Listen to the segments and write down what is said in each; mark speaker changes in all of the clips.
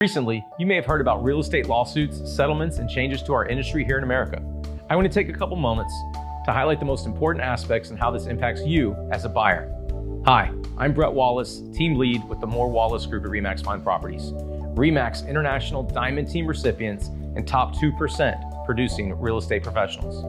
Speaker 1: Recently, you may have heard about real estate lawsuits, settlements, and changes to our industry here in America. I want to take a couple moments to highlight the most important aspects and how this impacts you as a buyer. Hi, I'm Bret Wallace, team lead with the Moore Wallace Group at RE/MAX Fine Properties. RE/MAX International Diamond Team recipients and top 2% producing real estate professionals.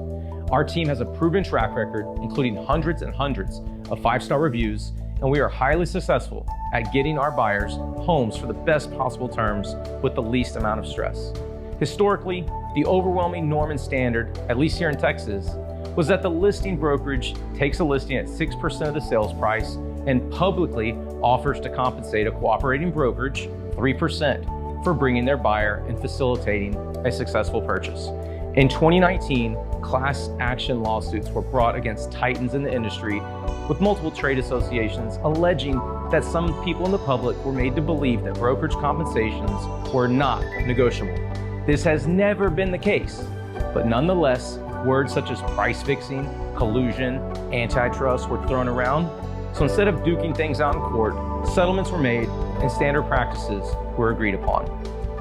Speaker 1: Our team has a proven track record, including hundreds and hundreds of 5-star reviews, and we are highly successful at getting our buyers homes for the best possible terms with the least amount of stress. Historically, the overwhelming norm and standard, at least here in Texas, was that the listing brokerage takes a listing at 6% of the sales price and publicly offers to compensate a cooperating brokerage 3% for bringing their buyer and facilitating a successful purchase. In 2019, class action lawsuits were brought against titans in the industry, with multiple trade associations alleging that some people in the public were made to believe that brokerage compensations were not negotiable. This has never been the case, but nonetheless, words such as price fixing, collusion, antitrust were thrown around. So instead of duking things out in court, settlements were made and standard practices were agreed upon.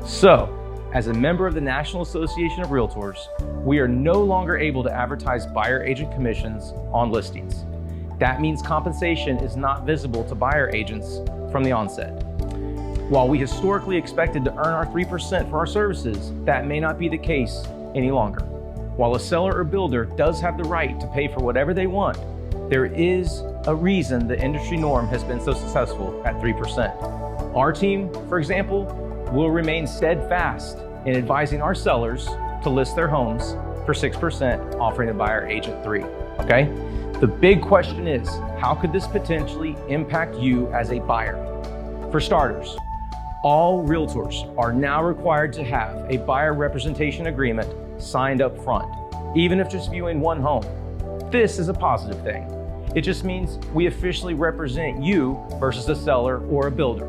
Speaker 1: So, as a member of the National Association of Realtors, we are no longer able to advertise buyer agent commissions on listings. That means compensation is not visible to buyer agents from the onset. While we historically expected to earn our 3% for our services, that may not be the case any longer. While a seller or builder does have the right to pay for whatever they want, there is a reason the industry norm has been so successful at 3%. Our team, for example, will remain steadfast in advising our sellers to list their homes for 6%, offering the buyer agent 3%, okay? The big question is, how could this potentially impact you as a buyer? For starters, all realtors are now required to have a buyer representation agreement signed up front, even if just viewing one home. This is a positive thing. It just means we officially represent you versus a seller or a builder.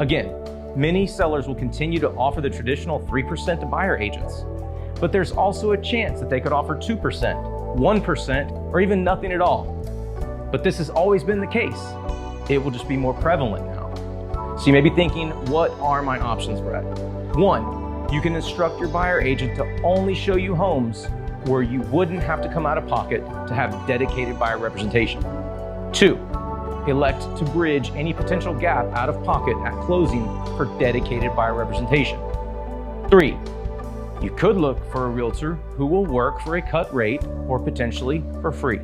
Speaker 1: Again, many sellers will continue to offer the traditional 3% to buyer agents, but there's also a chance that they could offer 2%, 1%, or even nothing at all. But this has always been the case. It will just be more prevalent now. So you may be thinking, what are my options, Bret? 1, you can instruct your buyer agent to only show you homes where you wouldn't have to come out of pocket to have dedicated buyer representation. 2, elect to bridge any potential gap out of pocket at closing for dedicated buyer representation. 3, you could look for a realtor who will work for a cut rate or potentially for free.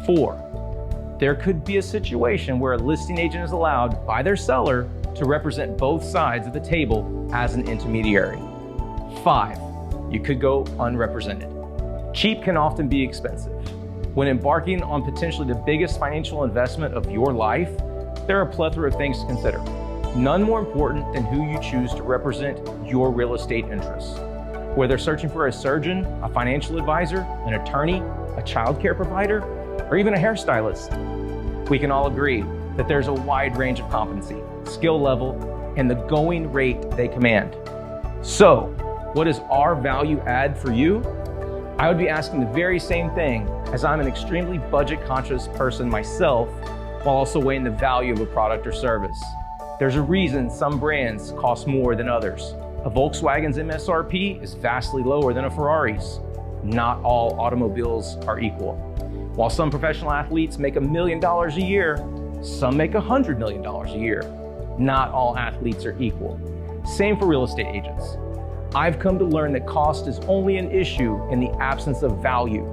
Speaker 1: 4, there could be a situation where a listing agent is allowed by their seller to represent both sides of the table as an intermediary. 5, you could go unrepresented. Cheap can often be expensive. When embarking on potentially the biggest financial investment of your life, there are a plethora of things to consider. None more important than who you choose to represent your real estate interests. Whether searching for a surgeon, a financial advisor, an attorney, a childcare provider, or even a hairstylist, we can all agree that there's a wide range of competency, skill level, and the going rate they command. So, what is our value add for you? I would be asking the very same thing, as I'm an extremely budget-conscious person myself, while also weighing the value of a product or service. There's a reason some brands cost more than others. A Volkswagen's MSRP is vastly lower than a Ferrari's. Not all automobiles are equal. While some professional athletes make $1 million a year, some make $100 million a year. Not all athletes are equal. Same for real estate agents. I've come to learn that cost is only an issue in the absence of value.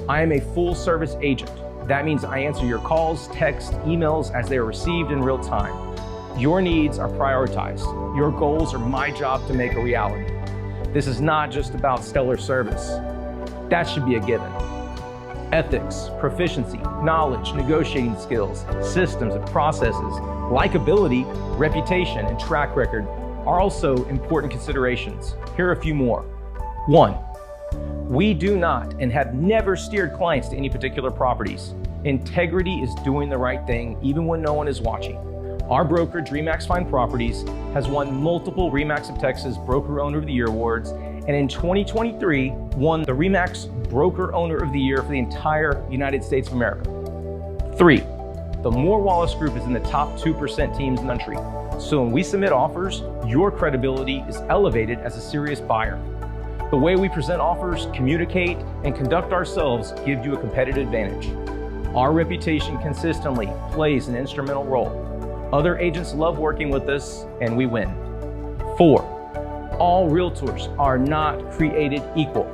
Speaker 1: I am a full-service agent. That means I answer your calls, texts, emails as they are received in real time. Your needs are prioritized. Your goals are my job to make a reality. This is not just about stellar service. That should be a given. Ethics, proficiency, knowledge, negotiating skills, systems and processes, likability, reputation, and track record are also important considerations. Here are a few more. 1, we do not and have never steered clients to any particular properties. Integrity is doing the right thing even when no one is watching. Our brokerage, RE/MAX Fine Properties, has won multiple RE/MAX of Texas Broker Owner of the Year awards, and in 2023 won the RE/MAX Broker Owner of the Year for the entire United States of America. 3, the Moore Wallace Group is in the top 2% teams in the country. So when we submit offers, your credibility is elevated as a serious buyer. The way we present offers, communicate, and conduct ourselves gives you a competitive advantage. Our reputation consistently plays an instrumental role. Other agents love working with us, and we win. 4, all realtors are not created equal.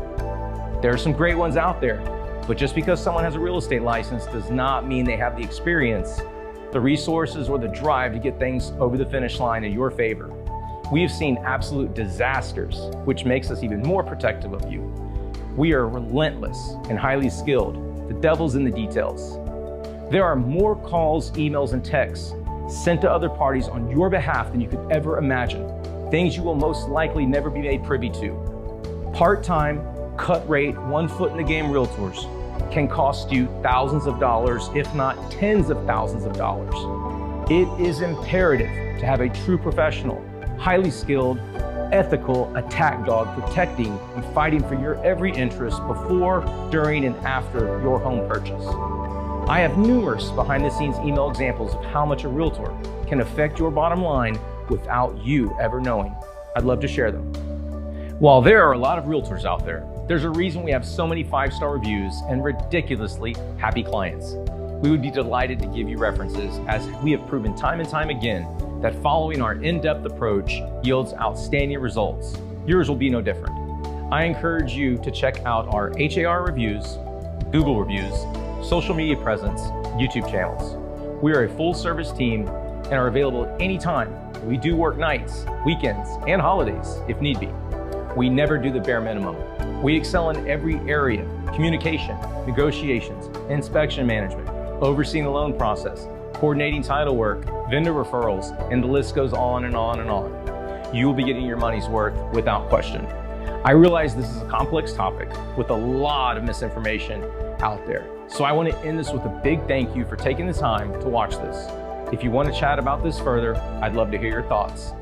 Speaker 1: There are some great ones out there, but just because someone has a real estate license does not mean they have the experience, the resources, or the drive to get things over the finish line in your favor. We have seen absolute disasters, which makes us even more protective of you. We are relentless and highly skilled. The devil's in the details. There are more calls, emails, and texts sent to other parties on your behalf than you could ever imagine. Things you will most likely never be made privy to. Part-time, cut rate, 1 foot in the game realtors can cost you thousands of dollars, if not tens of thousands of dollars. It is imperative to have a true professional, highly skilled, ethical attack dog protecting and fighting for your every interest before, during, and after your home purchase. I have numerous behind-the-scenes email examples of how much a realtor can affect your bottom line without you ever knowing. I'd love to share them. While there are a lot of realtors out there, there's a reason we have so many 5-star reviews and ridiculously happy clients. We would be delighted to give you references, as we have proven time and time again that following our in-depth approach yields outstanding results. Yours will be no different. I encourage you to check out our HAR reviews, Google reviews, social media presence, YouTube channels. We are a full-service team and are available at any time. We do work nights, weekends, and holidays if need be. We never do the bare minimum. We excel in every area: communication, negotiations, inspection management, overseeing the loan process, coordinating title work, vendor referrals, and the list goes on and on and on. You will be getting your money's worth without question. I realize this is a complex topic with a lot of misinformation out there. So I want to end this with a big thank you for taking the time to watch this. If you want to chat about this further, I'd love to hear your thoughts.